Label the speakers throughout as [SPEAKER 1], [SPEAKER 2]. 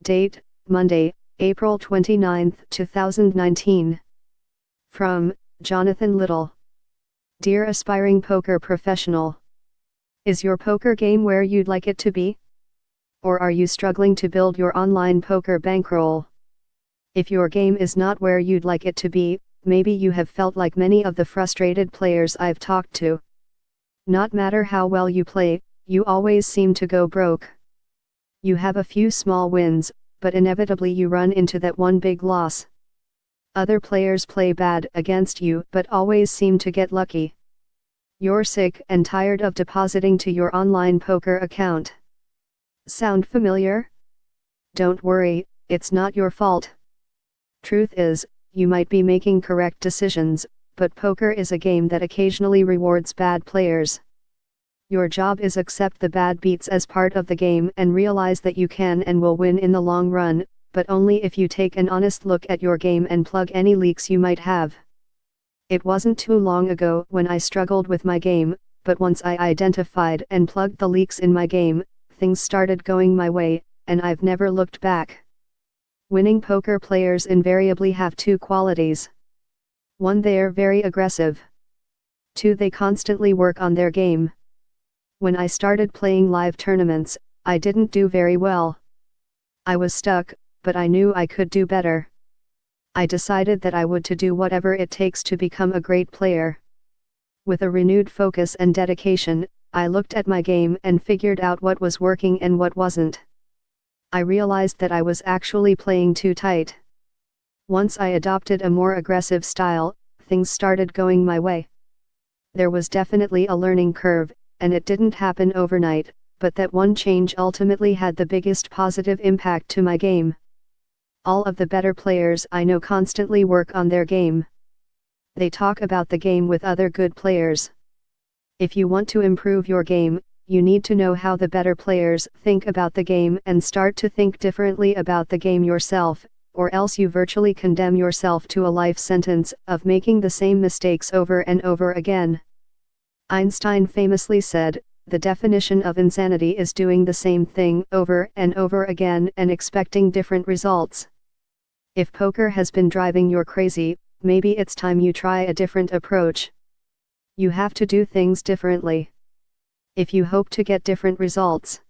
[SPEAKER 1] Date, Monday, April 29, 2019. From, Jonathan Little. Dear aspiring poker professional. Is your poker game where you'd like it to be? Or are you struggling to build your online poker bankroll? If your game is not where you'd like it to be, maybe you have felt like many of the frustrated players I've talked to. Not matter how well you play, you always seem to go broke. You have a few small wins, but inevitably you run into that one big loss. Other players play bad against you but always seem to get lucky. You're sick and tired of depositing to your online poker account. Sound familiar? Don't worry, it's not your fault. Truth is, you might be making correct decisions, but poker is a game that occasionally rewards bad players. Your job is accept the bad beats as part of the game and realize that you can and will win in the long run, but only if you take an honest look at your game and plug any leaks you might have. It wasn't too long ago when I struggled with my game, but once I identified and plugged the leaks in my game, things started going my way, and I've never looked back. Winning poker players invariably have two qualities. 1. They're very aggressive. 2. They constantly work on their game. When I started playing live tournaments, I didn't do very well. I was stuck, but I knew I could do better. I decided that I would to do whatever it takes to become a great player. With a renewed focus and dedication, I looked at my game and figured out what was working and what wasn't. I realized that I was actually playing too tight. Once I adopted a more aggressive style, things started going my way. There was definitely a learning curve, and it didn't happen overnight, but that one change ultimately had the biggest positive impact to my game. All of the better players I know constantly work on their game. They talk about the game with other good players. If you want to improve your game, you need to know how the better players think about the game and start to think differently about the game yourself, or else you virtually condemn yourself to a life sentence of making the same mistakes over and over again. Einstein famously said, "The definition of insanity is doing the same thing over and over again and expecting different results." If poker has been driving you crazy, maybe it's time you try a different approach. You have to do things differently if you hope to get different results.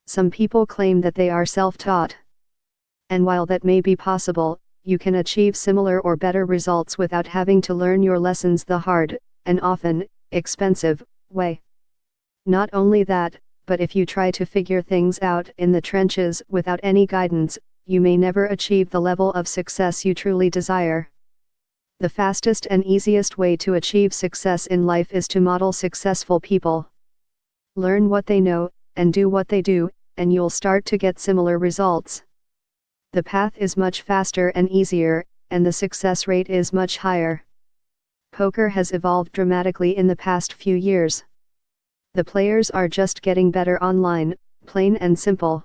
[SPEAKER 1] Some people claim that they are self-taught. And while that may be possible, you can achieve similar or better results without having to learn your lessons the hard, and often, expensive, way. Not only that, but if you try to figure things out in the trenches without any guidance, you may never achieve the level of success you truly desire. The fastest and easiest way to achieve success in life is to model successful people. Learn what they know, and do what they do, and you'll start to get similar results. The path is much faster and easier, and the success rate is much higher. Poker has evolved dramatically in the past few years. The players are just getting better online, plain and simple.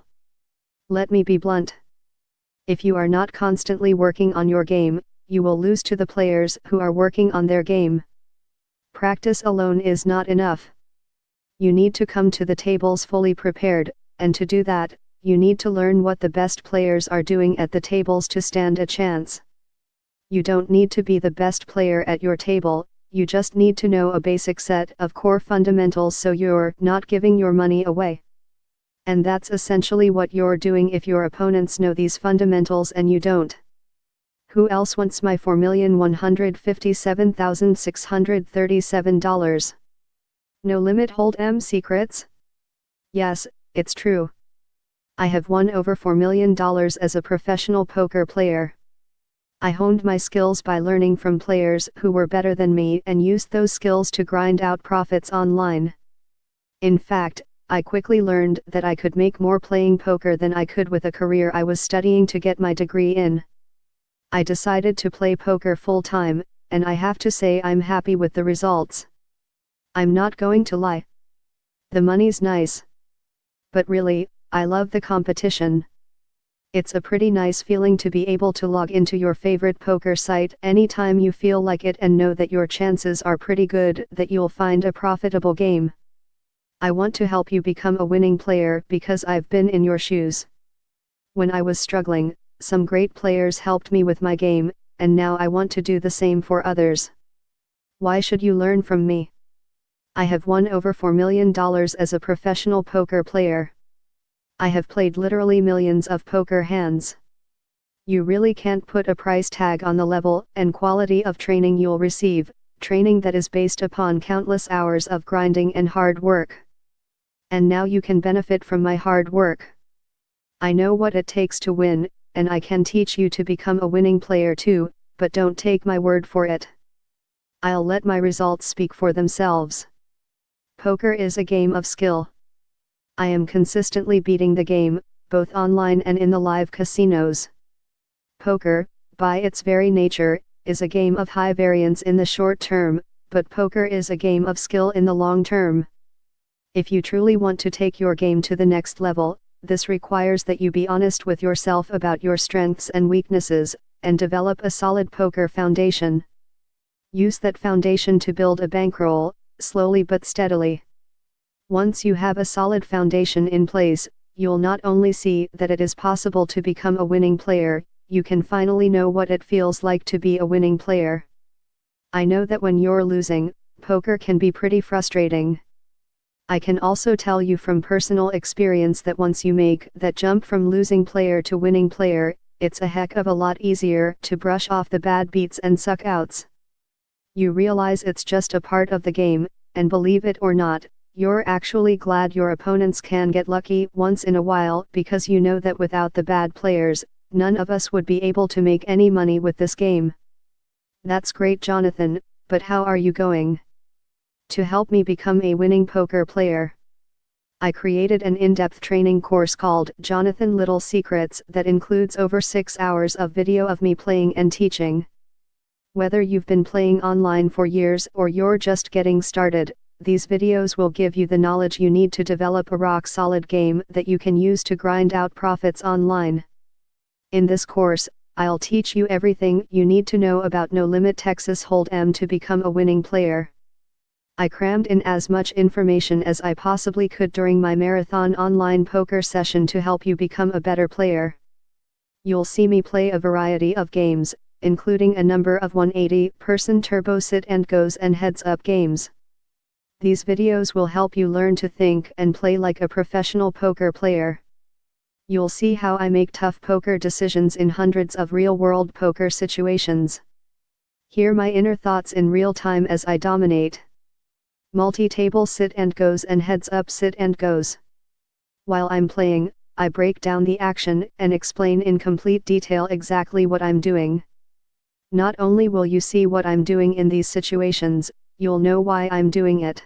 [SPEAKER 1] Let me be blunt. If you are not constantly working on your game, you will lose to the players who are working on their game. Practice alone is not enough. You need to come to the tables fully prepared, and to do that, you need to learn what the best players are doing at the tables to stand a chance. You don't need to be the best player at your table, you just need to know a basic set of core fundamentals so you're not giving your money away. And that's essentially what you're doing if your opponents know these fundamentals and you don't. Who else wants my $4,157,637? No limit hold'em secrets? Yes, it's true. I have won over $4 million as a professional poker player. I honed my skills by learning from players who were better than me and used those skills to grind out profits online. In fact, I quickly learned that I could make more playing poker than I could with a career I was studying to get my degree in. I decided to play poker full-time, and I have to say I'm happy with the results. I'm not going to lie. The money's nice. But really, I love the competition. It's a pretty nice feeling to be able to log into your favorite poker site anytime you feel like it and know that your chances are pretty good that you'll find a profitable game. I want to help you become a winning player because I've been in your shoes. When I was struggling, some great players helped me with my game, and now I want to do the same for others. Why should you learn from me? I have won over $4 million as a professional poker player. I have played literally millions of poker hands. You really can't put a price tag on the level and quality of training you'll receive, training that is based upon countless hours of grinding and hard work. And now you can benefit from my hard work. I know what it takes to win, and I can teach you to become a winning player too, but don't take my word for it. I'll let my results speak for themselves. Poker is a game of skill. I am consistently beating the game, both online and in the live casinos. Poker, by its very nature, is a game of high variance in the short term, but poker is a game of skill in the long term. If you truly want to take your game to the next level, this requires that you be honest with yourself about your strengths and weaknesses, and develop a solid poker foundation. Use that foundation to build a bankroll, slowly but steadily. Once you have a solid foundation in place, you'll not only see that it is possible to become a winning player, you can finally know what it feels like to be a winning player. I know that when you're losing, poker can be pretty frustrating. I can also tell you from personal experience that once you make that jump from losing player to winning player, it's a heck of a lot easier to brush off the bad beats and suck outs. You realize it's just a part of the game, and believe it or not, you're actually glad your opponents can get lucky once in a while because you know that without the bad players, none of us would be able to make any money with this game. That's great, Jonathan, but how are you going to help me become a winning poker player? I created an in-depth training course called Jonathan Little Secrets that includes over 6 hours of video of me playing and teaching. Whether you've been playing online for years or you're just getting started, these videos will give you the knowledge you need to develop a rock-solid game that you can use to grind out profits online. In this course, I'll teach you everything you need to know about No Limit Texas Hold'em to become a winning player. I crammed in as much information as I possibly could during my marathon online poker session to help you become a better player. You'll see me play a variety of games, including a number of 180-person turbo sit and goes and heads-up games. These videos will help you learn to think and play like a professional poker player. You'll see how I make tough poker decisions in hundreds of real-world poker situations. Hear my inner thoughts in real time as I dominate. Multi-table sit and goes and heads-up sit and goes. While I'm playing, I break down the action and explain in complete detail exactly what I'm doing. Not only will you see what I'm doing in these situations, you'll know why I'm doing it.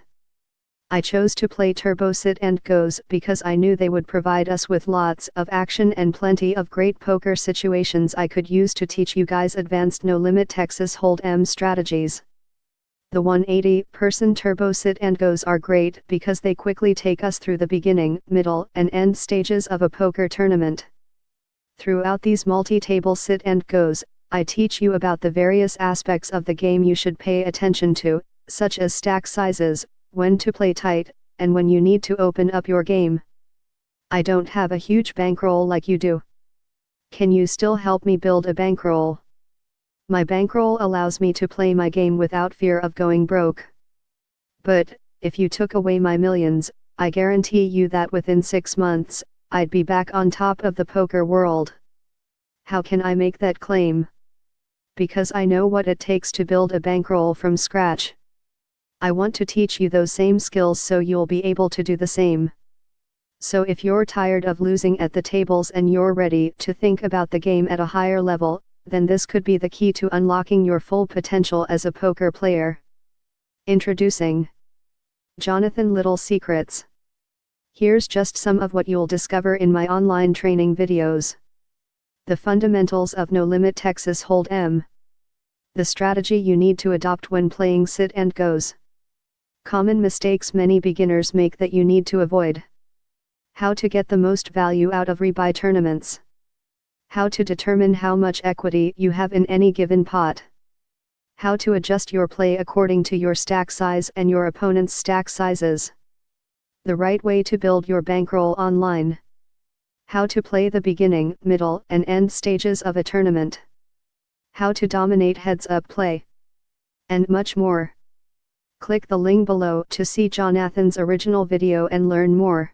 [SPEAKER 1] I chose to play turbo sit and goes because I knew they would provide us with lots of action and plenty of great poker situations I could use to teach you guys advanced No Limit Texas Hold'em strategies. The 180-person turbo sit and goes are great because they quickly take us through the beginning, middle, and end stages of a poker tournament. Throughout these multi-table sit and goes, I teach you about the various aspects of the game you should pay attention to, such as stack sizes, when to play tight, and when you need to open up your game. I don't have a huge bankroll like you do. Can you still help me build a bankroll? My bankroll allows me to play my game without fear of going broke. But, if you took away my millions, I guarantee you that within 6 months, I'd be back on top of the poker world. How can I make that claim? Because I know what it takes to build a bankroll from scratch. I want to teach you those same skills so you'll be able to do the same. So if you're tired of losing at the tables and you're ready to think about the game at a higher level, then this could be the key to unlocking your full potential as a poker player. Introducing Jonathan Little Secrets. Here's just some of what you'll discover in my online training videos. The fundamentals of No Limit Texas Hold'em. The strategy you need to adopt when playing sit and goes. Common mistakes many beginners make that you need to avoid. How to get the most value out of rebuy tournaments. How to determine how much equity you have in any given pot. How to adjust your play according to your stack size and your opponent's stack sizes. The right way to build your bankroll online. How to play the beginning, middle, and end stages of a tournament. How to dominate heads-up play. And much more. Click the link below to see Jonathan's original video and learn more.